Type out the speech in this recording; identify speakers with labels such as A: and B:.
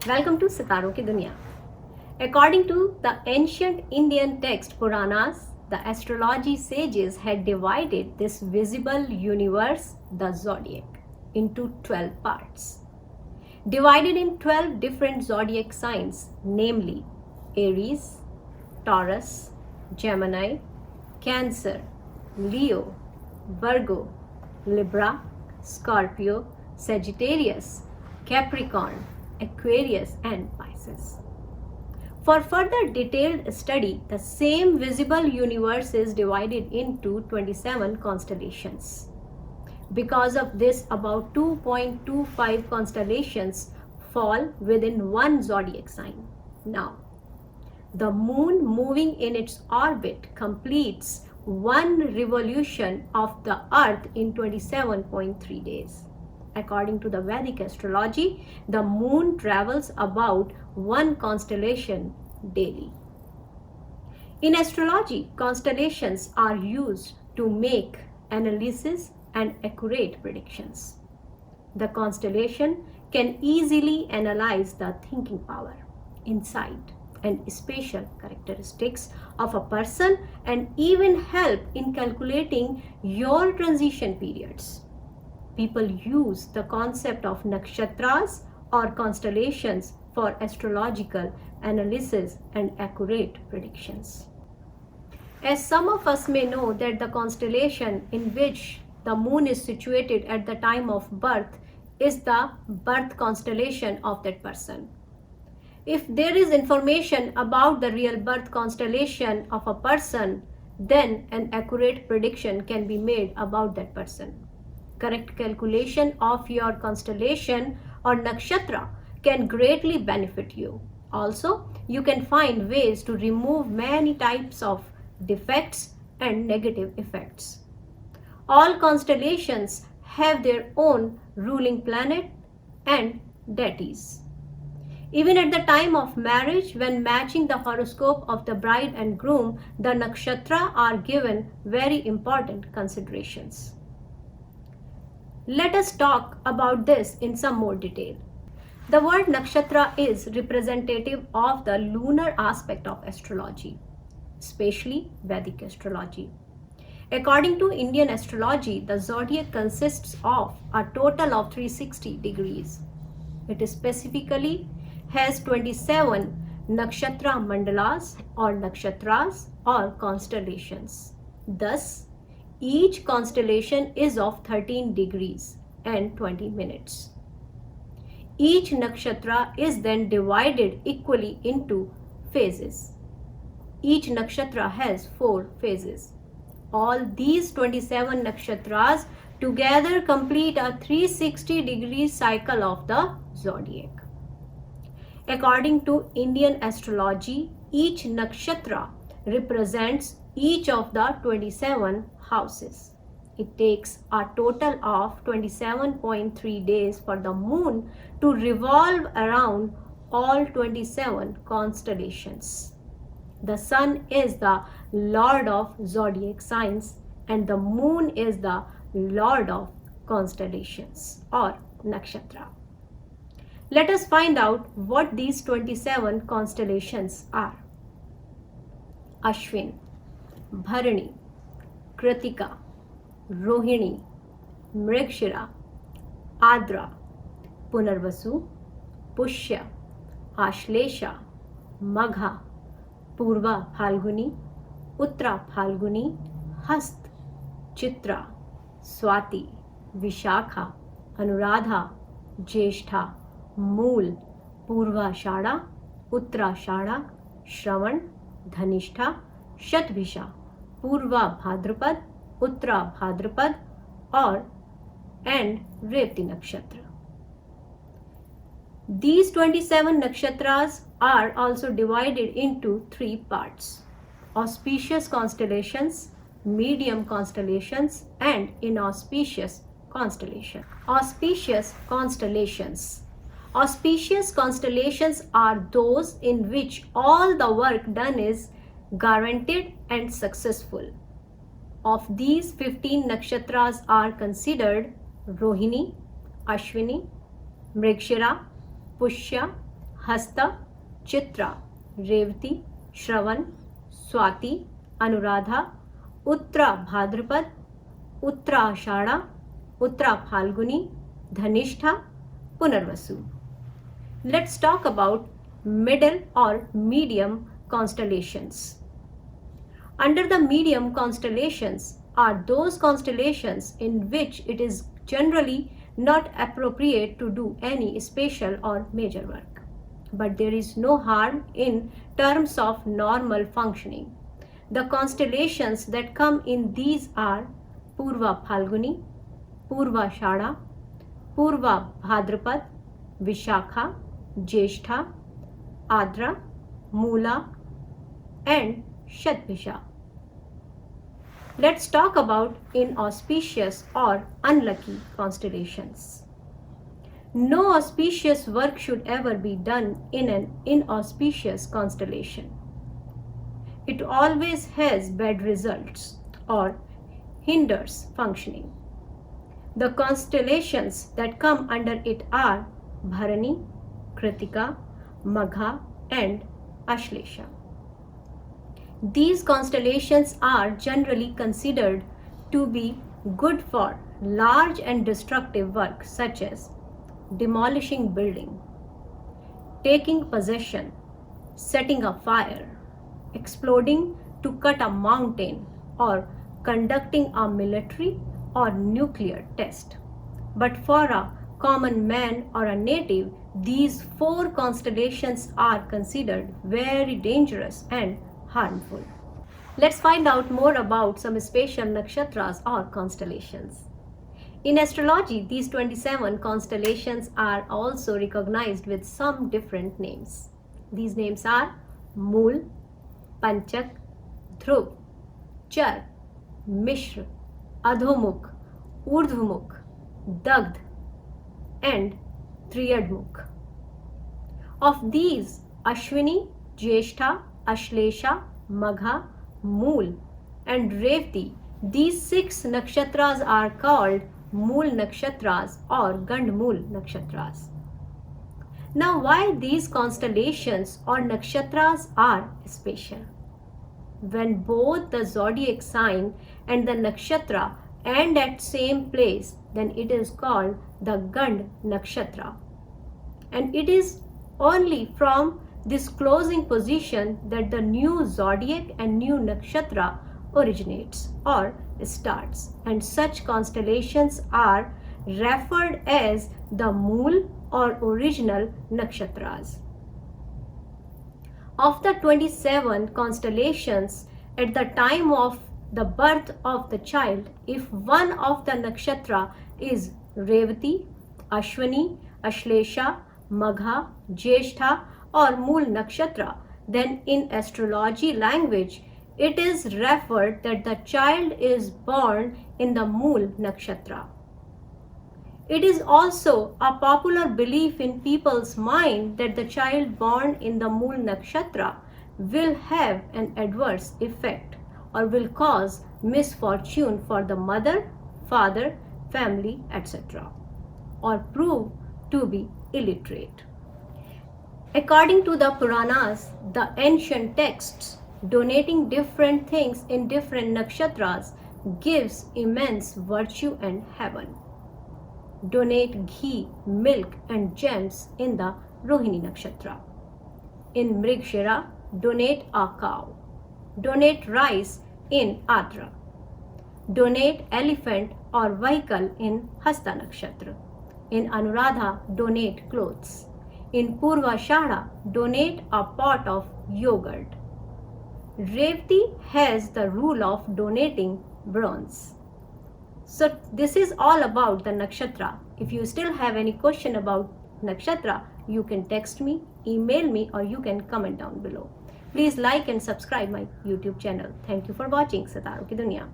A: Welcome to सितारों की दुनिया. According to the ancient Indian text Puranas, the astrology sages had divided this visible universe, the zodiac, into 12 parts. Divided in 12 different zodiac signs, namely Aries, Taurus, Gemini, Cancer, Leo, Virgo, Libra, Scorpio, Sagittarius, Capricorn, Aquarius, and Pisces. For further detailed study, the same visible universe is divided into 27 constellations. Because of this, about 2.25 constellations fall within one zodiac sign. Now, the moon moving in its orbit completes one revolution of the earth in 27.3 days. According to the Vedic astrology, the moon travels about one constellation daily. In astrology, constellations are used to make analysis and accurate predictions. The constellation can easily analyze the thinking power, insight, and spatial characteristics of a person and even help in calculating your transition periods. People use the concept of nakshatras or constellations for astrological analysis and accurate predictions. As some of us may know that the constellation in which the moon is situated at the time of birth is the birth constellation of that person. If there is information about the real birth constellation of a person, then an accurate prediction can be made about that person. Correct calculation of your constellation or nakshatra can greatly benefit you. Also, you can find ways to remove many types of defects and negative effects. All constellations have their own ruling planet and deities. Even at the time of marriage, when matching the horoscope of the bride and groom, the nakshatra are given very important considerations. Let us talk about this in some more detail. The word nakshatra is representative of the lunar aspect of astrology, especially Vedic astrology. According to Indian astrology, the zodiac consists of a total of 360 degrees. It specifically has 27 nakshatra mandalas or nakshatras or constellations. Thus, each constellation is of 13 degrees and 20 minutes. Each nakshatra is then divided equally into phases. Each nakshatra has 4 phases. All these 27 nakshatras together complete a 360-degree cycle of the zodiac. According to Indian astrology, each nakshatra represents each of the 27 houses. It takes a total of 27.3 days for the moon to revolve around all 27 constellations. The sun is the lord of zodiac signs and the moon is the lord of constellations or nakshatra. Let us find out what these 27 constellations are. Ashwin, Bharani, Kritika, Rohini, Mrigshira, Adra, Punarvasu, Pushya, Ashlesha, Magha, Purva Phalguni, Uttara Phalguni, Hast, Chitra, Swati, Vishakha, Anuradha, Jeshtha, Mool, Purvashada, Uttarashada, Shravan, Dhanishta, Shatbhisha, Purva Bhadrapad, Uttara Bhadrapad and Revati Nakshatra. These 27 nakshatras are also divided into 3 parts: auspicious constellations, medium constellations, and inauspicious constellations. Auspicious constellations. Auspicious constellations are those in which all the work done is guaranteed and successful. Of these, 15 nakshatras are considered Rohini, Ashwini, Mrigshira, Pushya, हस्ता, चित्रा, रेवती, श्रवण, स्वाति, अनुराधा, उत्तरा भाद्रपद, Uttarashadha, Uttara Phalguni, Dhanishtha, Punarvasu. Let's talk about middle or medium constellations. Under the medium constellations are those constellations in which it is generally not appropriate to do any special or major work, but there is no harm in terms of normal functioning. The constellations that come in these are Purva Phalguni, Purva Shada, Purva Bhadrapad, Vishakha, Jeshtha, Adra, Mula, and Shatbhisha. Let's talk about inauspicious or unlucky constellations. No auspicious work should ever be done in an inauspicious constellation. It always has bad results or hinders functioning. The constellations that come under it are Bharani, Kritika, Magha, and Ashlesha. These constellations are generally considered to be good for large and destructive work such as demolishing building, taking possession, setting a fire, exploding to cut a mountain, or conducting a military or nuclear test. But for a common man or a native, these 4 constellations are considered very dangerous and harmful. Let's find out more about some special nakshatras or constellations. In astrology, these 27 constellations are also recognized with some different names. These names are Mool, Panchak, Dhruv, Char, Mishra, Adhomukh, Urdhvamukh, Dagdh, and Triyadmukh. Of these, Ashwini, Jeshtha, Ashlesha, Magha, Mool, and Revati, these 6 nakshatras are called Mool nakshatras or Gandmool nakshatras. Now, why these constellations or nakshatras are special? When both the zodiac sign and the nakshatra end at same place, then it is called the Gand nakshatra. And it is only from this closing position that the new zodiac and new nakshatra originates or starts. And such constellations are referred as the Mool or original nakshatras. Of the 27 constellations, at the time of the birth of the child, if one of the nakshatra is Revati, Ashwini, Ashlesha, Magha, Jeshtha, or Mool nakshatra, then in astrology language, it is referred that the child is born in the Mool nakshatra. It is also a popular belief in people's mind that the child born in the Mool nakshatra will have an adverse effect or will cause misfortune for the mother, father, family, etc., or prove to be illiterate. According to the Puranas, the ancient texts, donating different things in different nakshatras gives immense virtue and heaven. Donate ghee, milk, and gems in the Rohini nakshatra. In Mrigshira, donate a cow. Donate rice in Adra. Donate elephant or vehicle in Hasta nakshatra. In Anuradha, donate clothes. In Purvashada, donate a pot of yogurt. Revati has the rule of donating bronze. So this is all about the nakshatra. If you still have any question about nakshatra, you can text me, email me, or you can comment down below. Please like and subscribe my YouTube channel. Thank you for watching Sitaro Ki Duniya.